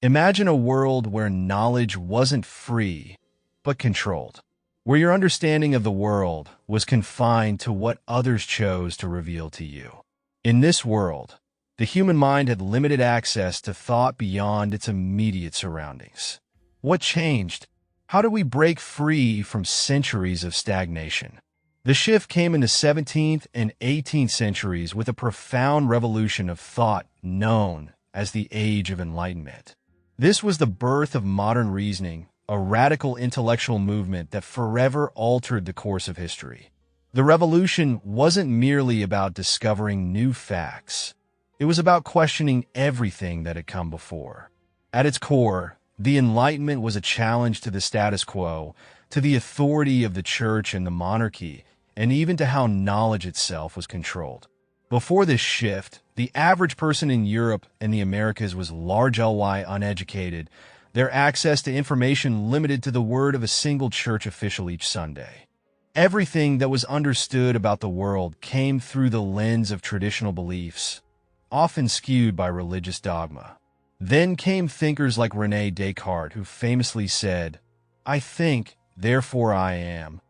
Imagine a world where knowledge wasn't free, but controlled, where your understanding of the world was confined to what others chose to reveal to you. In this world, the human mind had limited access to thought beyond its immediate surroundings. What changed? How do we break free from centuries of stagnation? The shift came in the 17th and 18th centuries with a profound revolution of thought known as the Age of Enlightenment. This was the birth of modern reasoning, a radical intellectual movement that forever altered the course of history. The revolution wasn't merely about discovering new facts. It was about questioning everything that had come before. At its core, the Enlightenment was a challenge to the status quo, to the authority of the church and the monarchy, and even to how knowledge itself was controlled. Before this shift, the average person in Europe and the Americas was largely uneducated, their access to information limited to the word of a single church official each Sunday. Everything that was understood about the world came through the lens of traditional beliefs, often skewed by religious dogma. Then came thinkers like René Descartes, who famously said, "I think, therefore I am."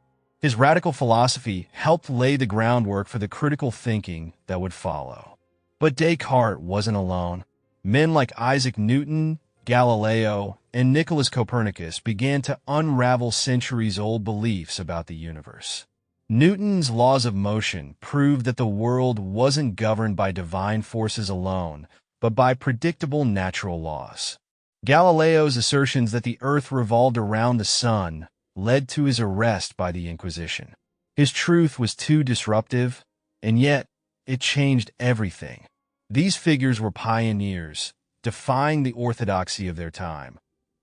His radical philosophy helped lay the groundwork for the critical thinking that would follow. But Descartes wasn't alone. Men like Isaac Newton, Galileo, and Nicholas Copernicus began to unravel centuries-old beliefs about the universe. Newton's laws of motion proved that the world wasn't governed by divine forces alone, but by predictable natural laws. Galileo's assertions that the Earth revolved around the sun led to his arrest by the Inquisition. His truth was too disruptive, and yet it changed everything. These figures were pioneers, defying the orthodoxy of their time,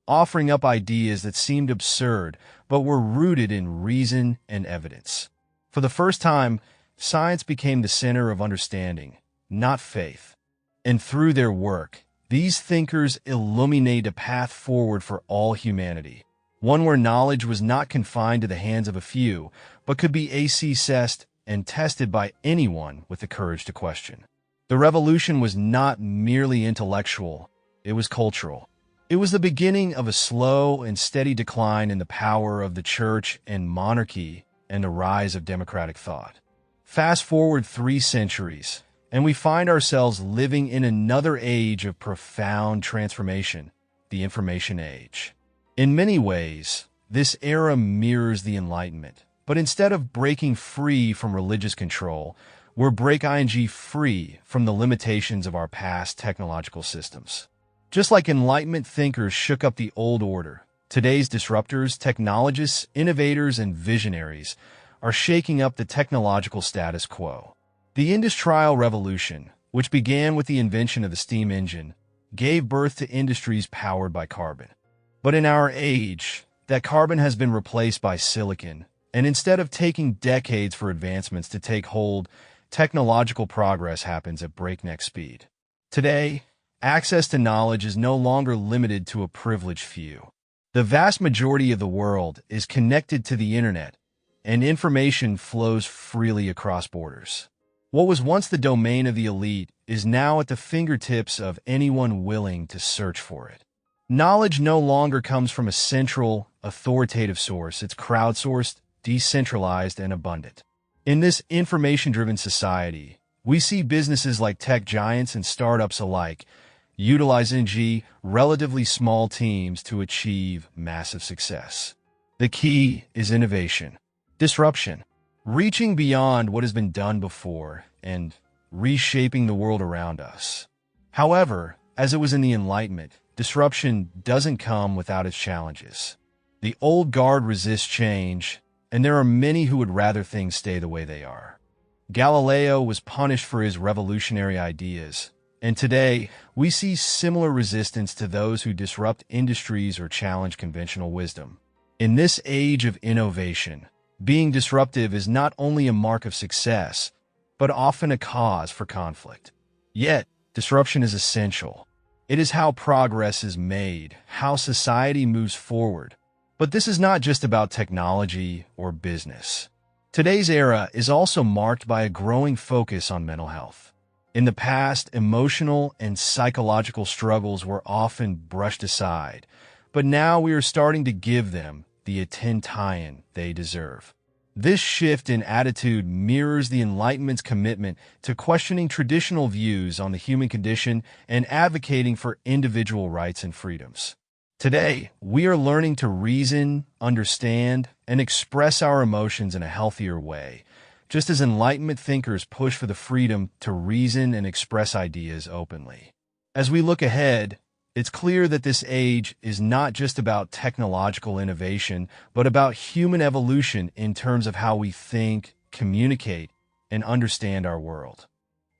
offering up ideas that seemed absurd but were rooted in reason and evidence. For the first time, science became the center of understanding, not faith. And through their work, these thinkers illuminate a path forward for all humanity, one where knowledge was not confined to the hands of a few, but could be accessed and tested by anyone with the courage to question. The revolution was not merely intellectual, it was cultural. It was the beginning of a slow and steady decline in the power of the church and monarchy and the rise of democratic thought. Fast forward 3 centuries, and we find ourselves living in another age of profound transformation, the information age. In many ways, this era mirrors the Enlightenment, but instead of breaking free from religious control, we're breaking free from the limitations of our past technological systems. Just like Enlightenment thinkers shook up the old order, today's disruptors, technologists, innovators, and visionaries are shaking up the technological status quo. The Industrial Revolution, which began with the invention of the steam engine, gave birth to industries powered by carbon. But in our age, that carbon has been replaced by silicon, and instead of taking decades for advancements to take hold, technological progress happens at breakneck speed. Today, access to knowledge is no longer limited to a privileged few. The vast majority of the world is connected to the internet, and information flows freely across borders. What was once the domain of the elite is now at the fingertips of anyone willing to search for it. Knowledge no longer comes from a central, authoritative source. It's crowdsourced, decentralized, and abundant. In this information-driven society, we see businesses like tech giants and startups alike utilizing relatively small teams to achieve massive success. The key is innovation, disruption, reaching beyond what has been done before and reshaping the world around us. However, as it was in the Enlightenment, disruption doesn't come without its challenges. The old guard resists change, and there are many who would rather things stay the way they are. Galileo was punished for his revolutionary ideas, and today we see similar resistance to those who disrupt industries or challenge conventional wisdom. In this age of innovation, being disruptive is not only a mark of success, but often a cause for conflict. Yet, disruption is essential. It is how progress is made, how society moves forward. But this is not just about technology or business. Today's era is also marked by a growing focus on mental health. In the past, emotional and psychological struggles were often brushed aside, but now we are starting to give them the attention they deserve. This shift in attitude mirrors the Enlightenment's commitment to questioning traditional views on the human condition and advocating for individual rights and freedoms. Today, we are learning to reason, understand, and express our emotions in a healthier way, just as Enlightenment thinkers push for the freedom to reason and express ideas openly. As we look ahead, it's clear that this age is not just about technological innovation, but about human evolution in terms of how we think, communicate, and understand our world.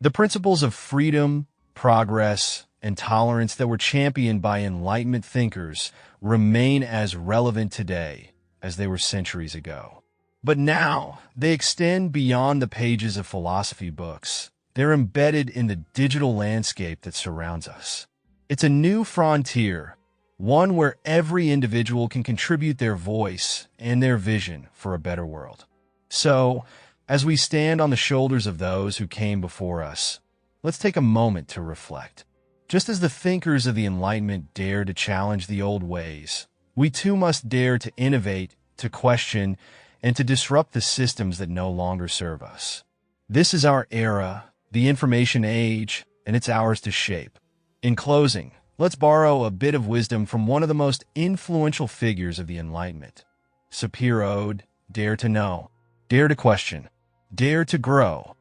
The principles of freedom, progress, and tolerance that were championed by Enlightenment thinkers remain as relevant today as they were centuries ago. But now, they extend beyond the pages of philosophy books. They're embedded in the digital landscape that surrounds us. It's a new frontier, one where every individual can contribute their voice and their vision for a better world. So, as we stand on the shoulders of those who came before us, let's take a moment to reflect. Just as the thinkers of the Enlightenment dared to challenge the old ways, we too must dare to innovate, to question, and to disrupt the systems that no longer serve us. This is our era, the information age, and it's ours to shape. In closing, let's borrow a bit of wisdom from one of the most influential figures of the Enlightenment. Sapir ode, dare to know, dare to question, dare to grow,